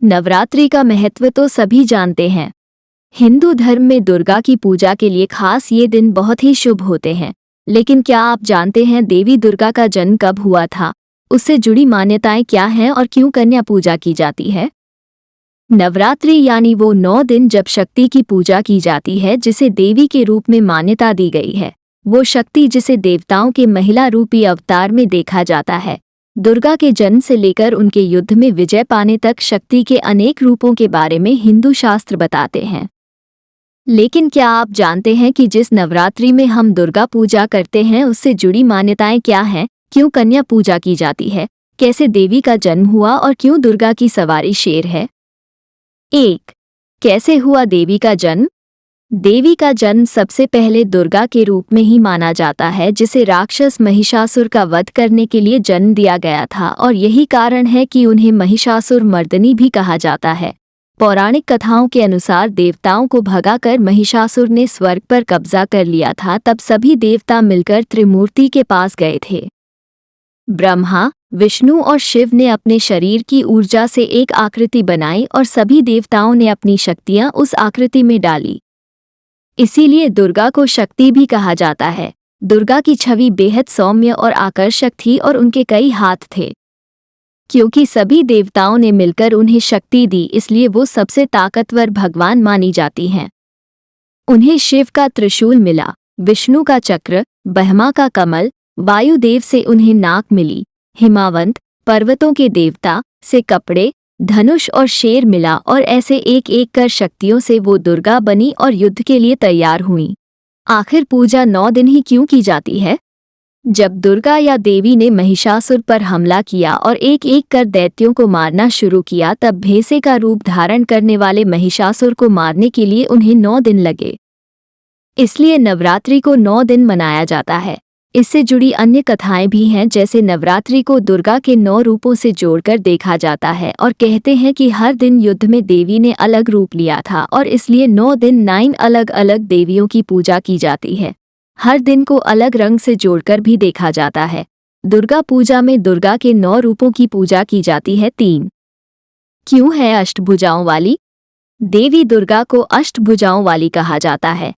नवरात्रि का महत्व तो सभी जानते हैं। हिंदू धर्म में दुर्गा की पूजा के लिए खास ये दिन बहुत ही शुभ होते हैं। लेकिन क्या आप जानते हैं देवी दुर्गा का जन्म कब हुआ था? उससे जुड़ी मान्यताएं क्या हैं और क्यों कन्या पूजा की जाती है? नवरात्रि यानी वो 9 दिन जब शक्ति की पूजा की जाती है, जिसे देवी के रूप में मान्यता दी गई है। वो शक्ति जिसे देवताओं के महिला रूपी अवतार में देखा जाता है। दुर्गा के जन्म से लेकर उनके युद्ध में विजय पाने तक शक्ति के अनेक रूपों के बारे में हिंदू शास्त्र बताते हैं। लेकिन क्या आप जानते हैं कि जिस नवरात्रि में हम दुर्गा पूजा करते हैं उससे जुड़ी मान्यताएं क्या हैं? क्यों कन्या पूजा की जाती है? कैसे देवी का जन्म हुआ और क्यों दुर्गा की सवारी शेर है? 1. कैसे हुआ देवी का जन्म? देवी का जन्म सबसे पहले दुर्गा के रूप में ही माना जाता है, जिसे राक्षस महिषासुर का वध करने के लिए जन्म दिया गया था और यही कारण है कि उन्हें महिषासुर मर्दनी भी कहा जाता है। पौराणिक कथाओं के अनुसार देवताओं को भगाकर महिषासुर ने स्वर्ग पर कब्जा कर लिया था। तब सभी देवता मिलकर त्रिमूर्ति के पास गए थे। ब्रह्मा, विष्णु और शिव ने अपने शरीर की ऊर्जा से एक आकृति बनाई और सभी देवताओं ने अपनी शक्तियां उस आकृति में डाली। इसीलिए दुर्गा को शक्ति भी कहा जाता है। दुर्गा की छवि बेहद सौम्य और आकर्षक थी और उनके कई हाथ थे। क्योंकि सभी देवताओं ने मिलकर उन्हें शक्ति दी, इसलिए वो सबसे ताकतवर भगवान मानी जाती हैं। उन्हें शिव का त्रिशूल मिला, विष्णु का चक्र, ब्रह्मा का कमल, वायुदेव से उन्हें नाक मिली, हिमावंत पर्वतों के देवता से कपड़े, धनुष और शेर मिला और ऐसे एक एक कर शक्तियों से वो दुर्गा बनी और युद्ध के लिए तैयार हुई। आखिर पूजा 9 दिन ही क्यों की जाती है? जब दुर्गा या देवी ने महिषासुर पर हमला किया और एक एक कर दैत्यों को मारना शुरू किया, तब भैंसे का रूप धारण करने वाले महिषासुर को मारने के लिए उन्हें 9 दिन लगे। इसलिए नवरात्रि को 9 दिन मनाया जाता है। इससे जुड़ी अन्य कथाएं भी हैं, जैसे नवरात्रि को दुर्गा के 9 रूपों से जोड़कर देखा जाता है और कहते हैं कि हर दिन युद्ध में देवी ने अलग रूप लिया था और इसलिए 9 दिन 9 अलग अलग देवियों की पूजा की जाती है। हर दिन को अलग रंग से जोड़कर भी देखा जाता है। दुर्गा पूजा में दुर्गा के 9 रूपों की पूजा की जाती है। 3. क्यों है अष्टभुजाओं वाली? देवी दुर्गा को अष्टभुजाओं वाली कहा जाता है।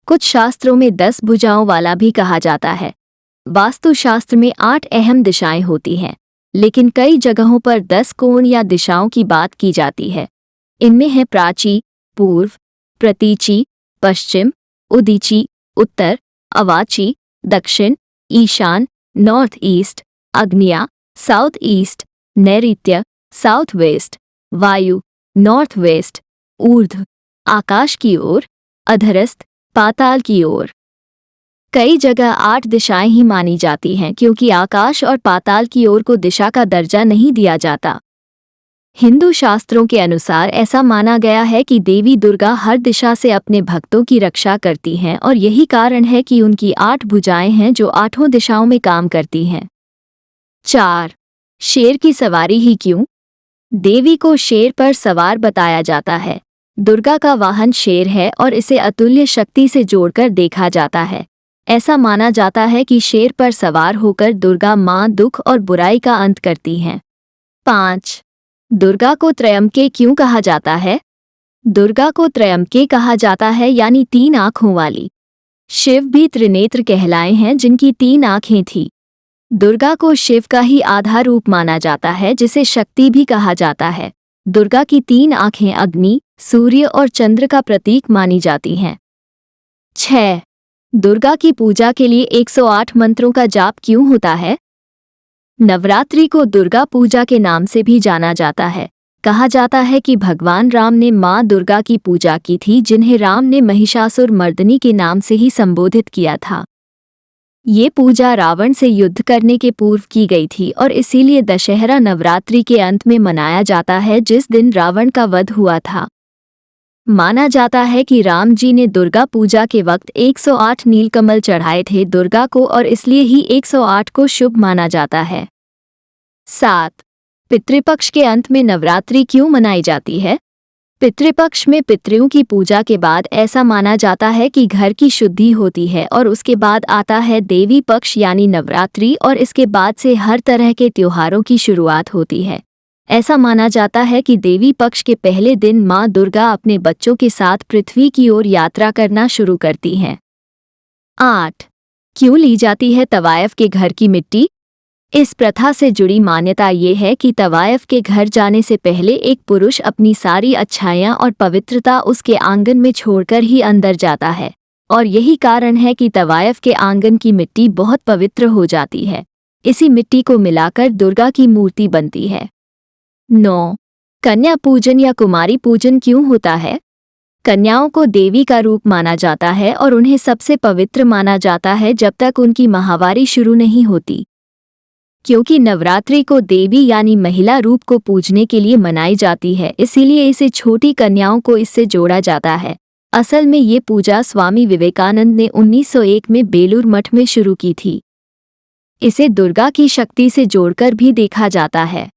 कुछ शास्त्रों में 10 भुजाओं वाला भी कहा जाता है। वास्तुशास्त्र में 8 अहम दिशाएं होती हैं, लेकिन कई जगहों पर 10 कोण या दिशाओं की बात की जाती है। इनमें है प्राची, पूर्व, प्रतीची, पश्चिम, उदीची, उत्तर, अवाची, दक्षिण, ईशान, नॉर्थ ईस्ट, अग्निया, साउथ ईस्ट, नैऋत्य, साउथ वेस्ट, वायु, नॉर्थ वेस्ट, ऊर्ध्व, आकाश की ओर, अधरस्थ, पाताल की ओर। कई जगह 8 दिशाएं ही मानी जाती हैं, क्योंकि आकाश और पाताल की ओर को दिशा का दर्जा नहीं दिया जाता। हिंदू शास्त्रों के अनुसार ऐसा माना गया है कि देवी दुर्गा हर दिशा से अपने भक्तों की रक्षा करती हैं और यही कारण है कि उनकी 8 भुजाएं हैं जो 8 दिशाओं में काम करती हैं। 4. शेर की सवारी ही क्यों? देवी को शेर पर सवार बताया जाता है। दुर्गा का वाहन शेर है और इसे अतुल्य शक्ति से जोड़कर देखा जाता है। ऐसा माना जाता है कि शेर पर सवार होकर दुर्गा मां दुख और बुराई का अंत करती हैं। 5. दुर्गा को त्रयंबके क्यों कहा जाता है? दुर्गा को त्रयंबके कहा जाता है, यानी 3 आँखों वाली। शिव भी त्रिनेत्र कहलाए हैं, जिनकी 3 आँखें थीं। दुर्गा को शिव का ही आधा रूप माना जाता है, जिसे शक्ति भी कहा जाता है। दुर्गा की 3 आँखें अग्नि, सूर्य और चंद्र का प्रतीक मानी जाती हैं। 6. दुर्गा की पूजा के लिए 108 मंत्रों का जाप क्यों होता है? नवरात्रि को दुर्गा पूजा के नाम से भी जाना जाता है। कहा जाता है कि भगवान राम ने मां दुर्गा की पूजा की थी, जिन्हें राम ने महिषासुर मर्दनी के नाम से ही संबोधित किया था। ये पूजा रावण से युद्ध करने के पूर्व की गई थी और इसीलिए दशहरा नवरात्रि के अंत में मनाया जाता है, जिस दिन रावण का वध हुआ था। माना जाता है कि राम जी ने दुर्गा पूजा के वक्त 108 नीलकमल चढ़ाए थे दुर्गा को और इसलिए ही 108 को शुभ माना जाता है। 7. पितृपक्ष के अंत में नवरात्रि क्यों मनाई जाती है? पितृपक्ष में पितरों की पूजा के बाद ऐसा माना जाता है कि घर की शुद्धि होती है और उसके बाद आता है देवी पक्ष यानी नवरात्रि और इसके बाद से हर तरह के त्योहारों की शुरुआत होती है। ऐसा माना जाता है कि देवी पक्ष के पहले दिन माँ दुर्गा अपने बच्चों के साथ पृथ्वी की ओर यात्रा करना शुरू करती हैं। 8. क्यों ली जाती है तवायफ के घर की मिट्टी? इस प्रथा से जुड़ी मान्यता ये है कि तवायफ के घर जाने से पहले एक पुरुष अपनी सारी अच्छाइयाँ और पवित्रता उसके आंगन में छोड़कर ही अंदर जाता है, और यही कारण है कि तवायफ के आंगन की मिट्टी बहुत पवित्र हो जाती है। इसी मिट्टी को मिलाकर दुर्गा की मूर्ति बनती है। 9. कन्या पूजन या कुमारी पूजन क्यों होता है? कन्याओं को देवी का रूप माना जाता है और उन्हें सबसे पवित्र माना जाता है जब तक उनकी माहवारी शुरू नहीं होती। क्योंकि नवरात्रि को देवी यानी महिला रूप को पूजने के लिए मनाई जाती है, इसीलिए इसे छोटी कन्याओं को इससे जोड़ा जाता है। असल में ये पूजा स्वामी विवेकानंद ने 1901 में बेलूर मठ में शुरू की थी। इसे दुर्गा की शक्ति से जोड़कर भी देखा जाता है।